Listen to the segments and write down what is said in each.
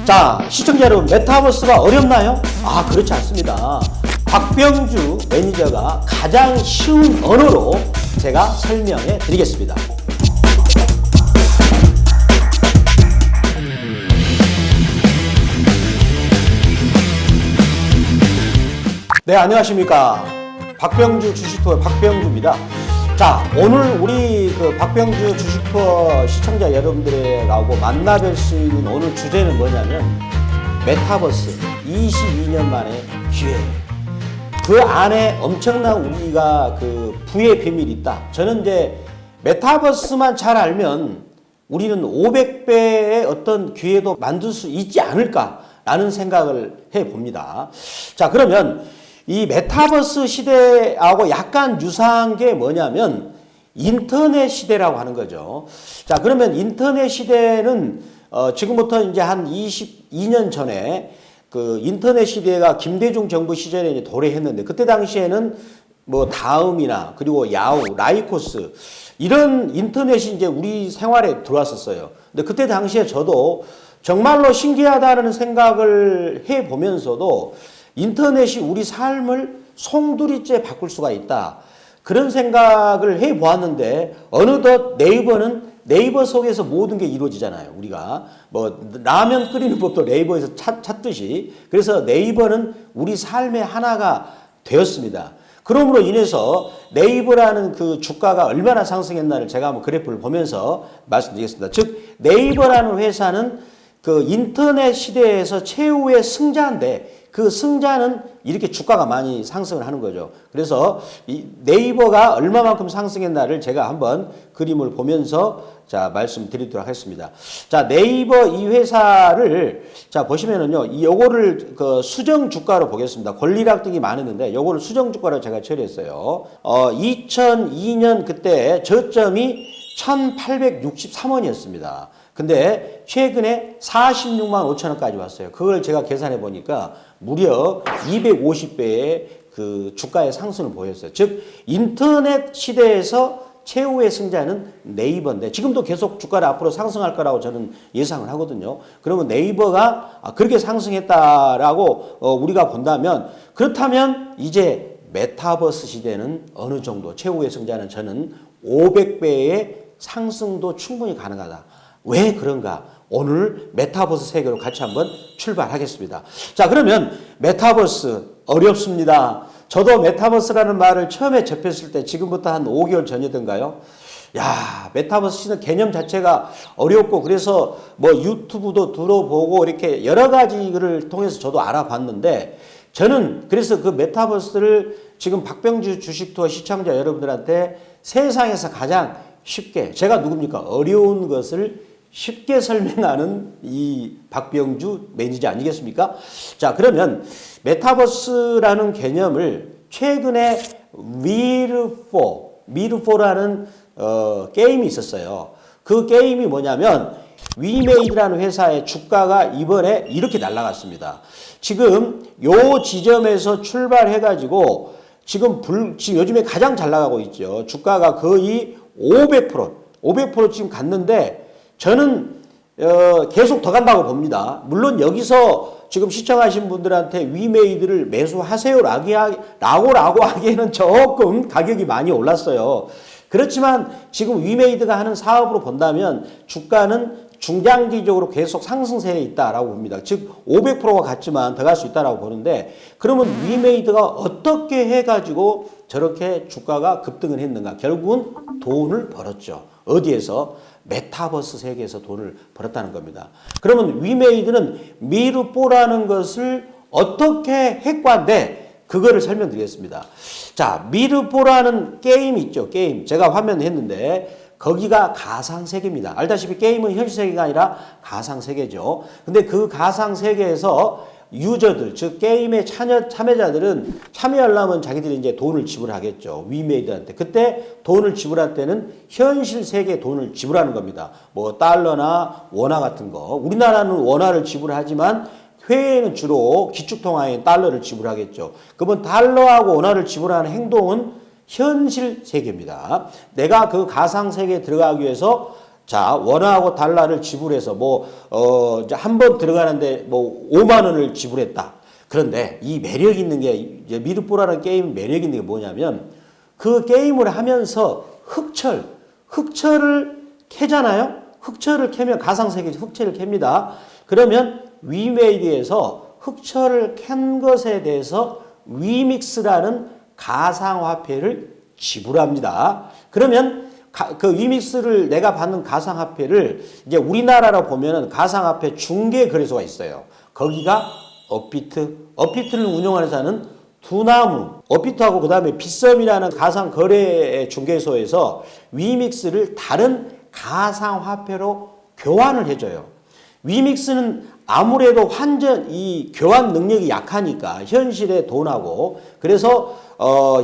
자, 시청자 여러분, 메타버스가 어렵나요? 아, 그렇지 않습니다. 박병주 매니저가 가장 쉬운 언어로 제가 설명해 드리겠습니다. 네, 안녕하십니까. 박병주 주식투어 박병주입니다. 자, 오늘 우리 박병주 주식투어 시청자 여러분들하고 만나뵐 수 있는 오늘 주제는 뭐냐면 메타버스 22년 만에 기회. 그 안에 엄청난 우리가 부의 비밀이 있다. 저는 이제 메타버스만 잘 알면 우리는 500배의 어떤 기회도 만들 수 있지 않을까라는 생각을 해 봅니다. 자, 그러면 이 메타버스 시대하고 약간 유사한 게 뭐냐면 인터넷 시대라고 하는 거죠. 자, 그러면 인터넷 시대는 지금부터 이제 한 22년 전에 인터넷 시대가 김대중 정부 시절에 이제 도래했는데 그때 당시에는 뭐 다음이나 그리고 야후, 라이코스 이런 인터넷이 이제 우리 생활에 들어왔었어요. 근데 그때 당시에 저도 정말로 신기하다는 생각을 해 보면서도 인터넷이 우리 삶을 송두리째 바꿀 수가 있다. 그런 생각을 해 보았는데 어느덧 네이버 속에서 모든 게 이루어지잖아요. 우리가 뭐 라면 끓이는 법도 네이버에서 찾듯이 그래서 네이버는 우리 삶의 하나가 되었습니다. 그러므로 인해서 네이버라는 그 주가가 얼마나 상승했나를 제가 한번 그래프를 보면서 말씀드리겠습니다. 즉 네이버라는 회사는 인터넷 시대에서 최후의 승자인데 그 승자는 이렇게 주가가 많이 상승을 하는 거죠. 그래서 이 네이버가 얼마만큼 상승했나를 제가 한번 그림을 보면서 자 말씀드리도록 하겠습니다. 자, 네이버 이 회사를 자 보시면은요, 요거를 수정 주가로 보겠습니다. 권리락 등이 많았는데 요거를 수정 주가로 제가 처리했어요. 2002년 그때 저점이 1863원이었습니다. 근데 최근에 46만 5천 원까지 왔어요. 그걸 제가 계산해 보니까 무려 250배의 주가의 상승을 보였어요. 즉 인터넷 시대에서 최후의 승자는 네이버인데 지금도 계속 주가를 앞으로 상승할 거라고 저는 예상을 하거든요. 그러면 네이버가 그렇게 상승했다라고 우리가 본다면 그렇다면 이제 메타버스 시대는 어느 정도 최후의 승자는 저는 500배의 상승도 충분히 가능하다. 왜 그런가? 오늘 메타버스 세계로 같이 한번 출발하겠습니다. 자, 그러면 메타버스 어렵습니다. 저도 메타버스라는 말을 처음에 접했을 때 지금부터 한 5개월 전이던가요? 야, 메타버스 시는 개념 자체가 어렵고 그래서 뭐 유튜브도 들어보고 이렇게 여러 가지를 통해서 저도 알아봤는데 저는 그래서 그 메타버스를 지금 박병주 주식투어 시청자 여러분들한테 세상에서 가장 쉽게 제가 누굽니까? 어려운 것을 쉽게 설명하는 이 박병주 매니저 아니겠습니까? 자, 그러면 메타버스라는 개념을 최근에 미르포라는 게임이 있었어요. 그 게임이 뭐냐면 위메이드라는 회사의 주가가 이번에 이렇게 날아갔습니다. 지금 요 지점에서 출발해가지고 지금 요즘에 가장 잘 나가고 있죠. 주가가 거의 500% 지금 갔는데 저는 계속 더 간다고 봅니다. 물론 여기서 지금 시청하신 분들한테 위메이드를 매수하세요라고 하기에는 조금 가격이 많이 올랐어요. 그렇지만 지금 위메이드가 하는 사업으로 본다면 주가는 중장기적으로 계속 상승세에 있다라고 봅니다. 즉 500%가 갔지만 더 갈 수 있다라고 보는데 그러면 위메이드가 어떻게 해가지고 저렇게 주가가 급등을 했는가? 결국은 돈을 벌었죠. 어디에서? 메타버스 세계에서 돈을 벌었다는 겁니다. 그러면 위메이드는 미르포라는 것을 어떻게 했과인데 그거를 설명드리겠습니다. 자, 미르포라는 게임 있죠. 게임. 제가 화면에 했는데 거기가 가상세계입니다. 알다시피 게임은 현실세계가 아니라 가상세계죠. 근데 그 가상세계에서 유저들, 즉 게임의 참여자들은 참여하려면 자기들이 이제 돈을 지불하겠죠. 위메이드한테. 그때 돈을 지불할 때는 현실 세계에 돈을 지불하는 겁니다. 뭐 달러나 원화 같은 거. 우리나라는 원화를 지불하지만 해외에는 주로 기축통화인 달러를 지불하겠죠. 그러면 달러하고 원화를 지불하는 행동은 현실 세계입니다. 내가 그 가상 세계에 들어가기 위해서 자, 원화하고 달러를 지불해서 이제 한 번 들어가는데 5만 원을 지불했다. 그런데 이 매력 있는 게, 이제 미르포라는 게임 매력 있는 게 뭐냐면, 그 게임을 하면서 흑철을 캐잖아요? 흑철을 캐면, 가상세계에서 흑철을 캡니다. 그러면 위메이드에서 흑철을 캔 것에 대해서 위믹스라는 가상화폐를 지불합니다. 그러면 그 위믹스를 내가 받는 가상화폐를 이제 우리나라로 보면은 가상화폐 중개거래소가 있어요. 거기가 업비트를 운영하는 회사는 두나무, 업비트하고 그 다음에 빗썸이라는 가상거래 중개소에서 위믹스를 다른 가상화폐로 교환을 해줘요. 위믹스는 아무래도 이 교환 능력이 약하니까 현실의 돈하고, 그래서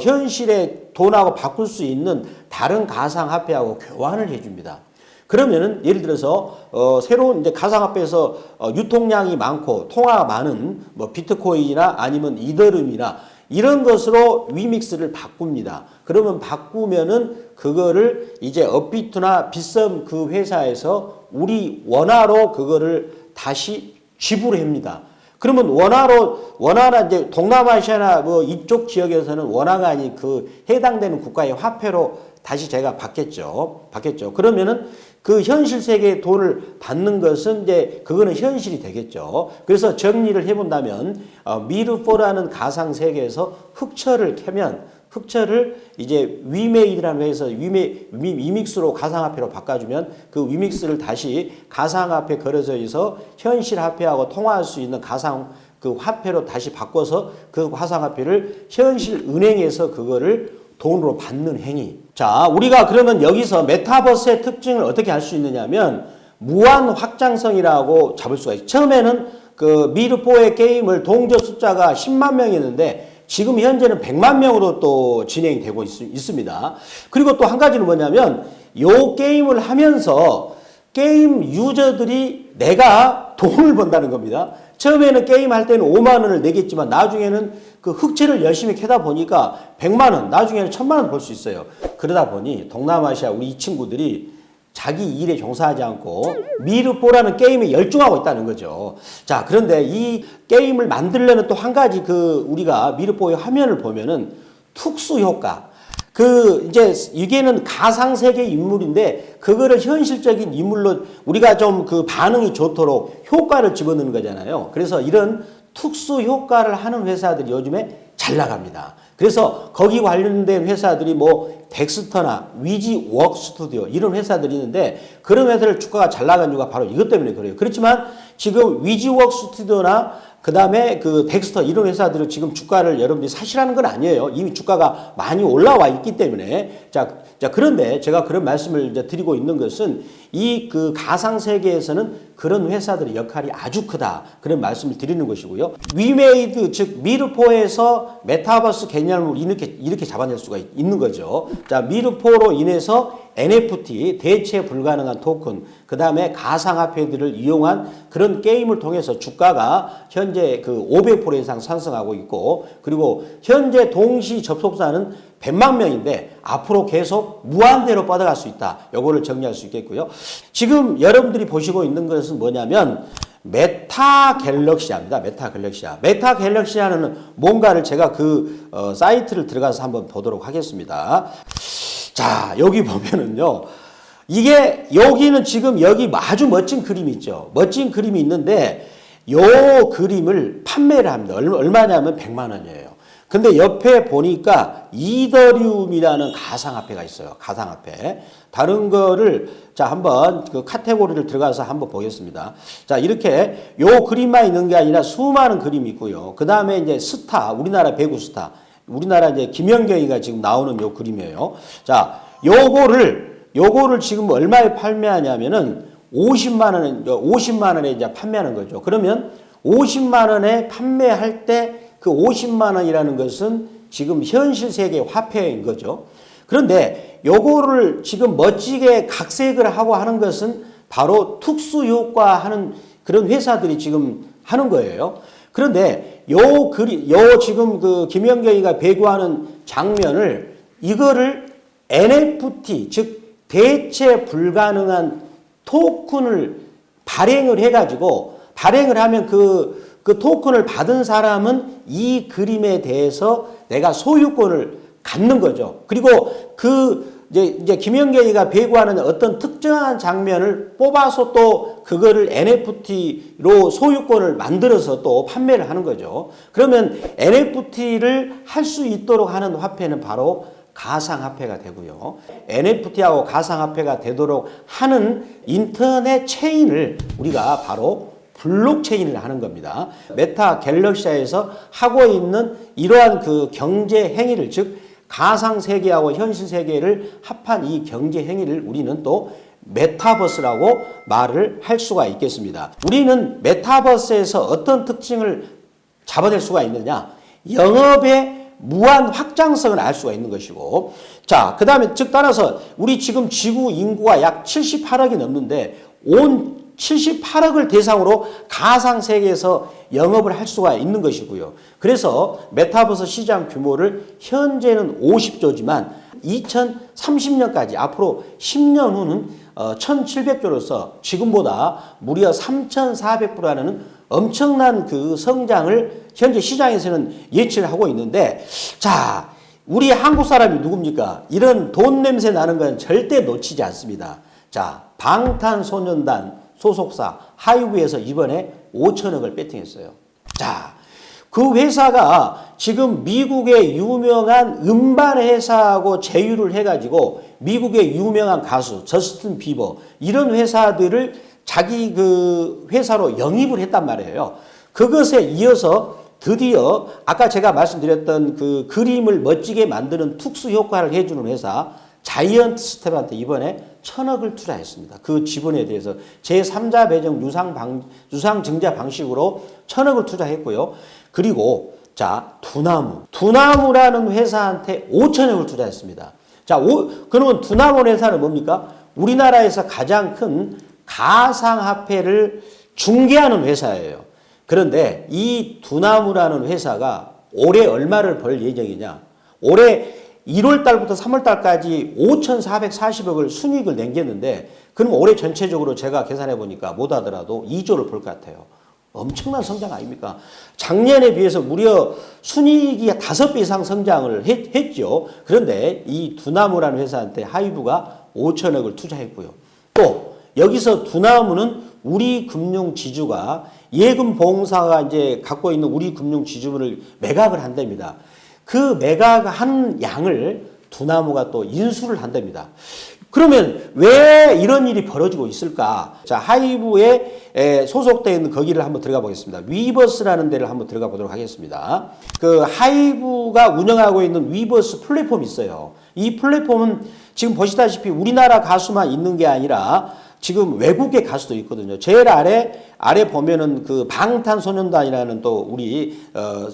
현실의 돈하고 바꿀 수 있는 다른 가상화폐하고 교환을 해줍니다. 그러면은 예를 들어서 새로운 이제 가상화폐에서 유통량이 많고 통화가 많은 비트코인이나 아니면 이더리움이나 이런 것으로 위믹스를 바꿉니다. 그러면 바꾸면은 그거를 이제 업비트나 빗썸 그 회사에서 우리 원화로 그거를 다시 지불합니다. 그러면 원화나 이제 동남아시아나 이쪽 지역에서는 원화가 아닌 그 해당되는 국가의 화폐로 다시 제가 받겠죠. 그러면은 그 현실 세계의 돈을 받는 것은 이제 그거는 현실이 되겠죠. 그래서 정리를 해본다면 미르포라는 가상 세계에서 흑철을 캐면 흑철을 이제 위메이드라는 회사에서 위믹스로 가상화폐로 바꿔주면 그 위믹스를 다시 가상화폐 거래소에서 현실 화폐하고 통화할 수 있는 가상 그 화폐로 다시 바꿔서 그 가상화폐를 현실 은행에서 그거를 돈으로 받는 행위. 자, 우리가 그러면 여기서 메타버스의 특징을 어떻게 알 수 있느냐면 무한 확장성이라고 잡을 수가 있어요. 처음에는 그 미르포의 게임을 동조 숫자가 10만 명이었는데 지금 현재는 100만 명으로 또 진행이 되고 있습니다. 그리고 또 한 가지는 뭐냐면 요 게임을 하면서 게임 유저들이 내가 돈을 번다는 겁니다. 처음에는 게임할 때는 5만 원을 내겠지만 나중에는 그 흑채를 열심히 캐다 보니까 100만 원, 나중에는 1000만 원 벌 수 있어요. 그러다 보니 동남아시아 우리 이 친구들이 자기 일에 종사하지 않고 미르포라는 게임에 열중하고 있다는 거죠. 자, 그런데 이 게임을 만들려면 또 한 가지 우리가 미르포의 화면을 보면은 특수 효과. 이제 이게는 가상세계 인물인데 그거를 현실적인 인물로 우리가 좀 그 반응이 좋도록 효과를 집어넣는 거잖아요. 그래서 이런 특수 효과를 하는 회사들이 요즘에 잘 나갑니다. 그래서 거기 관련된 회사들이 덱스터나 위지워크 스튜디오 이런 회사들이 있는데 그런 회사들 주가가 잘 나간 이유가 바로 이것 때문에 그래요. 그렇지만 지금 위지워크 스튜디오나 그 다음에 그 덱스터 이런 회사들은 지금 주가를 여러분들이 사시라는 건 아니에요. 이미 주가가 많이 올라와 있기 때문에. 자, 그런데 제가 그런 말씀을 이제 드리고 있는 것은 이 그 가상세계에서는 그런 회사들의 역할이 아주 크다. 그런 말씀을 드리는 것이고요. 위메이드, 즉, 미르포에서 메타버스 개념을 이렇게 잡아낼 수가 있는 거죠. 자, 미르포로 인해서 NFT, 대체 불가능한 토큰, 그 다음에 가상화폐들을 이용한 그런 게임을 통해서 주가가 현재 그 500% 이상 상승하고 있고, 그리고 현재 동시 접속자는 100만 명인데 앞으로 계속 무한대로 뻗어갈 수 있다. 요거를 정리할 수 있겠고요. 지금 여러분들이 보시고 있는 것은 뭐냐면 메타 갤럭시아입니다. 메타 갤럭시아. 메타 갤럭시아는 뭔가를 제가 사이트를 들어가서 한번 보도록 하겠습니다. 자, 여기 보면은요. 여기는 지금 여기 아주 멋진 그림이 있죠. 멋진 그림이 있는데 요 그림을 판매를 합니다. 얼마냐면 100만 원이에요. 근데 옆에 보니까 이더리움이라는 가상화폐가 있어요. 가상화폐. 다른 거를 자 한번 그 카테고리를 들어가서 한번 보겠습니다. 자, 이렇게 요 그림만 있는 게 아니라 수많은 그림이 있고요. 그 다음에 이제 스타, 우리나라 배구 스타, 우리나라 이제 김연경이가 지금 나오는 요 그림이에요. 자, 요거를 지금 얼마에 판매하냐면은 50만 원에 이제 판매하는 거죠. 그러면 50만 원에 판매할 때 그 50만 원이라는 것은 지금 현실 세계 화폐인 거죠. 그런데 요거를 지금 멋지게 각색을 하고 하는 것은 바로 특수 효과하는 그런 회사들이 지금 하는 거예요. 그런데 지금 그 김연경이가 배구하는 장면을 이거를 NFT, 즉 대체 불가능한 토큰을 발행을 해가지고 발행을 하면 그 토큰을 받은 사람은 이 그림에 대해서 내가 소유권을 갖는 거죠. 그리고 이제 김영경이가 배구하는 어떤 특정한 장면을 뽑아서 또 그거를 NFT로 소유권을 만들어서 또 판매를 하는 거죠. 그러면 NFT를 할 수 있도록 하는 화폐는 바로 가상화폐가 되고요. NFT하고 가상화폐가 되도록 하는 인터넷 체인을 우리가 바로 블록체인을 하는 겁니다. 메타 갤럭시에서 하고 있는 이러한 그 경제 행위를, 즉 가상 세계하고 현실 세계를 합한 이 경제 행위를 우리는 또 메타버스라고 말을 할 수가 있겠습니다. 우리는 메타버스에서 어떤 특징을 잡아낼 수가 있느냐? 영업의 무한 확장성을 알 수가 있는 것이고, 자, 그 다음에 즉 따라서 우리 지금 지구 인구가 약 78억이 넘는데 온 78억을 대상으로 가상 세계에서 영업을 할 수가 있는 것이고요. 그래서 메타버스 시장 규모를 현재는 50조지만 2030년까지 앞으로 10년 후는 1700조로서 지금보다 무려 3400%라는 엄청난 그 성장을 현재 시장에서는 예측을 하고 있는데, 자, 우리 한국 사람이 누굽니까? 이런 돈 냄새 나는 건 절대 놓치지 않습니다. 자, 방탄소년단 소속사 하이브에서 이번에 5천억을 배팅했어요. 자, 그 회사가 지금 미국의 유명한 음반 회사하고 제휴를 해가지고 미국의 유명한 가수 저스틴 비버 이런 회사들을 자기 그 회사로 영입을 했단 말이에요. 그것에 이어서 드디어 아까 제가 말씀드렸던 그 그림을 멋지게 만드는 특수 효과를 해주는 회사 자이언트 스텝한테 이번에 1,000억을 투자했습니다. 그 지분에 대해서 제3자 배정 유상증자 방식으로 1,000억을 투자했고요. 그리고 자, 두나무라는 회사한테 5천억을 투자했습니다. 자, 그러면 두나무 회사는 뭡니까? 우리나라에서 가장 큰 가상화폐를 중개하는 회사예요. 그런데 이 두나무라는 회사가 올해 얼마를 벌 예정이냐? 올해 1월 달부터 3월 달까지 5,440억을 순이익을 남겼는데, 그럼 올해 전체적으로 제가 계산해 보니까 못 하더라도 2조를 벌 것 같아요. 엄청난 성장 아닙니까? 작년에 비해서 무려 순이익이 5배 이상 성장을 했죠. 그런데 이 두나무라는 회사한테 하이브가 5천억을 투자했고요. 또 여기서 두나무는 우리 금융 지주가 예금보험사가 이제 갖고 있는 우리 금융 지주분을 매각을 한답니다. 그 매각한 양을 두나무가 또 인수를 한답니다. 그러면 왜 이런 일이 벌어지고 있을까? 자, 하이브에 소속되어 있는 거기를 한번 들어가 보겠습니다. 위버스라는 데를 한번 들어가 보도록 하겠습니다. 그 하이브가 운영하고 있는 위버스 플랫폼이 있어요. 이 플랫폼은 지금 보시다시피 우리나라 가수만 있는 게 아니라 지금 외국의 가수도 있거든요. 제일 아래 보면은 그 방탄소년단이라는 또 우리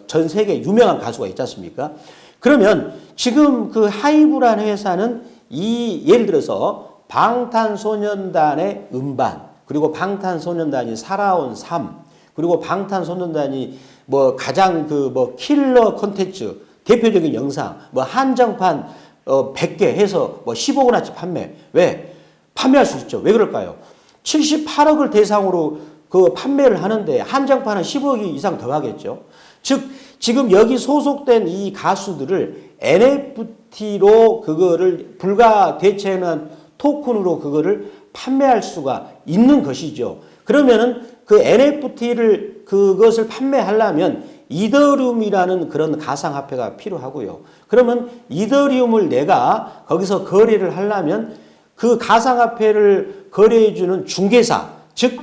전 세계 유명한 가수가 있지 않습니까? 그러면 지금 그 하이브라는 회사는 예를 들어서 방탄소년단의 음반, 그리고 방탄소년단이 살아온 삶, 그리고 방탄소년단이 뭐 가장 그 뭐 킬러 콘텐츠 대표적인 영상 뭐 한정판 100개 해서 뭐 10억 원어치 판매. 왜? 판매할 수 있죠. 왜 그럴까요? 78억을 대상으로 그 판매를 하는데 한정판은 10억 이상 더 하겠죠. 즉 지금 여기 소속된 이 가수들을 NFT로 그거를 불가 대체하는 토큰으로 그거를 판매할 수가 있는 것이죠. 그러면은 그 NFT를 그것을 판매하려면 이더리움이라는 그런 가상화폐가 필요하고요. 그러면 이더리움을 내가 거기서 거래를 하려면 그 가상화폐를 거래해주는 중개사, 즉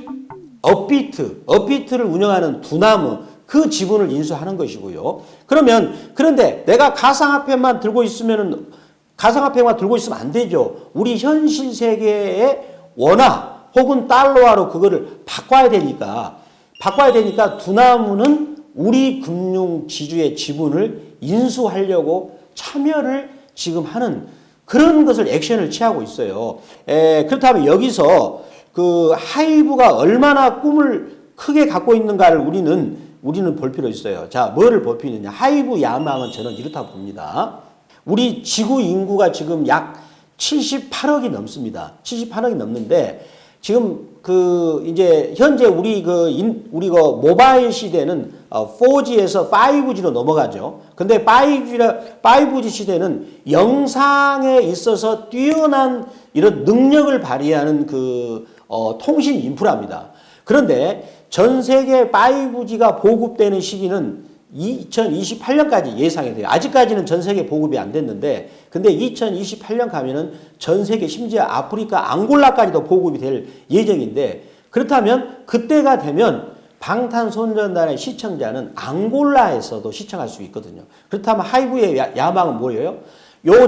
업비트를 운영하는 두나무, 그 지분을 인수하는 것이고요. 그런데 내가 가상화폐만 들고 있으면 안 되죠. 우리 현실 세계의 원화 혹은 달러화로 그거를 바꿔야 되니까 두나무는 우리 금융 지주의 지분을 인수하려고 참여를 지금 하는 그런 것을 액션을 취하고 있어요. 그렇다면 여기서 그 하이브가 얼마나 꿈을 크게 갖고 있는가를 우리는 볼 필요 있어요. 자, 뭐를 볼 필요 있느냐? 하이브 야망은 저는 이렇다고 봅니다. 우리 지구 인구가 지금 약 78억이 넘습니다. 78억이 넘는데, 지금 이제 현재 우리 우리 모바일 시대는 4G에서 5G로 넘어가죠. 근데 5G 시대는 영상에 있어서 뛰어난 이런 능력을 발휘하는 통신 인프라입니다. 그런데 전 세계 5G가 보급되는 시기는 2028년까지 예상이 돼요. 아직까지는 전 세계 보급이 안 됐는데, 근데 2028년 가면은 전 세계 심지어 아프리카 앙골라까지도 보급이 될 예정인데, 그렇다면 그때가 되면 방탄소년단의 시청자는 앙골라에서도 시청할 수 있거든요. 그렇다면 하이브의 야망은 뭐예요?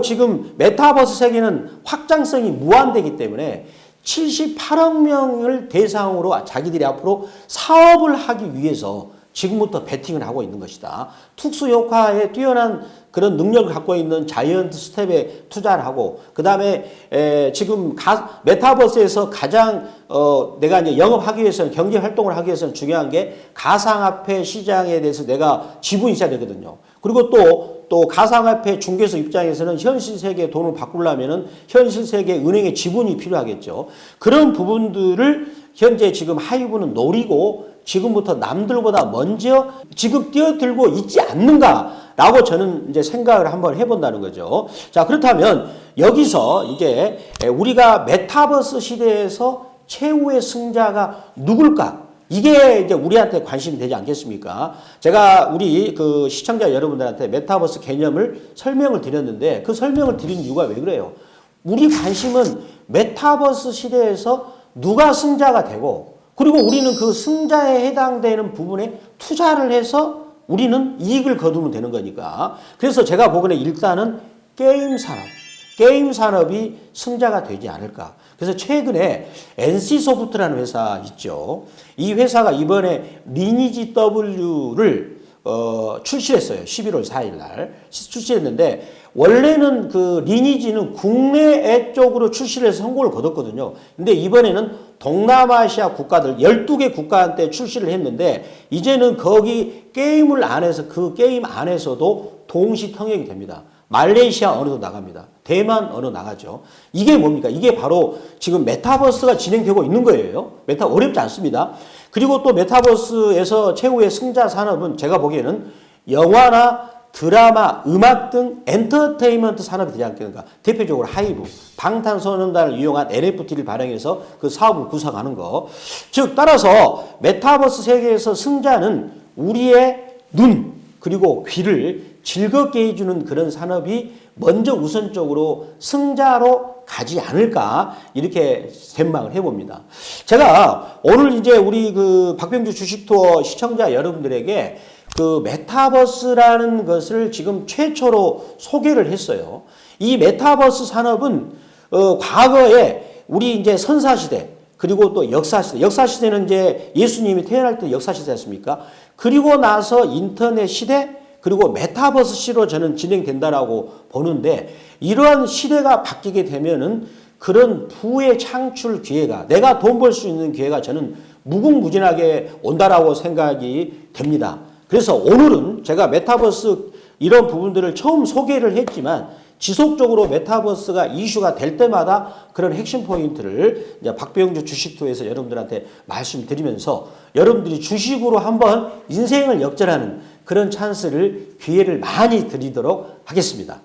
지금 메타버스 세계는 확장성이 무한되기 때문에 78억 명을 대상으로 자기들이 앞으로 사업을 하기 위해서 지금부터 베팅을 하고 있는 것이다. 특수 효과에 뛰어난 그런 능력을 갖고 있는 자이언트 스텝에 투자를 하고, 그 다음에 지금 메타버스에서 가장 내가 이제 영업하기 위해서는, 경제 활동을 하기 위해서는 중요한 게 가상화폐 시장에 대해서 내가 지분이 있어야 되거든요. 그리고 또 가상화폐 중개소 입장에서는 현실 세계에 돈을 바꾸려면은 현실 세계 은행의 지분이 필요하겠죠. 그런 부분들을 현재 지금 하이브는 노리고 지금부터 남들보다 먼저 지금 뛰어들고 있지 않는가라고 저는 이제 생각을 한번 해본다는 거죠. 자, 그렇다면 여기서 이제 우리가 메타버스 시대에서 최후의 승자가 누굴까? 이게 이제 우리한테 관심이 되지 않겠습니까? 제가 우리 시청자 여러분들한테 메타버스 개념을 설명을 드렸는데, 그 설명을 드린 이유가 왜 그래요? 우리 관심은 메타버스 시대에서 누가 승자가 되고, 그리고 우리는 그 승자에 해당되는 부분에 투자를 해서 우리는 이익을 거두면 되는 거니까. 그래서 제가 보기에는 일단은 게임 산업이 승자가 되지 않을까. 그래서 최근에 NC소프트라는 회사 있죠. 이 회사가 이번에 리니지 W를 출시했어요. 11월 4일 날 출시했는데, 원래는 리니지는 국내에 쪽으로 출시를 해서 성공을 거뒀거든요. 근데 이번에는 동남아시아 국가들 12개 국가한테 출시를 했는데, 이제는 거기 게임을 안에서 그 게임 안에서도 동시 통역이 됩니다. 말레이시아 언어도 나갑니다. 대만 언어 나가죠. 이게 뭡니까? 이게 바로 지금 메타버스가 진행되고 있는 거예요. 어렵지 않습니다. 그리고 또 메타버스에서 최후의 승자 산업은 제가 보기에는 영화나 드라마, 음악 등 엔터테인먼트 산업이 되지 않겠는가. 대표적으로 하이브, 방탄소년단을 이용한 NFT를 발행해서 그 사업을 구성하는 거. 즉 따라서 메타버스 세계에서 승자는 우리의 눈 그리고 귀를 즐겁게 해주는 그런 산업이 먼저 우선적으로 승자로 가지 않을까, 이렇게 생각을 해봅니다. 제가 오늘 이제 우리 박병주 주식투어 시청자 여러분들에게 메타버스라는 것을 지금 최초로 소개를 했어요. 이 메타버스 산업은 과거에 우리 이제 선사시대, 그리고 또 역사시대. 역사시대는 이제 예수님이 태어날 때 역사시대였습니까? 그리고 나서 인터넷 시대, 그리고 메타버스 시로 저는 진행된다라고 보는데, 이러한 시대가 바뀌게 되면은 그런 부의 창출 기회가, 내가 돈 벌 수 있는 기회가 저는 무궁무진하게 온다라고 생각이 됩니다. 그래서 오늘은 제가 메타버스 이런 부분들을 처음 소개를 했지만, 지속적으로 메타버스가 이슈가 될 때마다 그런 핵심 포인트를 이제 박병주 주식투어에서 여러분들한테 말씀드리면서, 여러분들이 주식으로 한번 인생을 역전하는 그런 기회를 많이 드리도록 하겠습니다.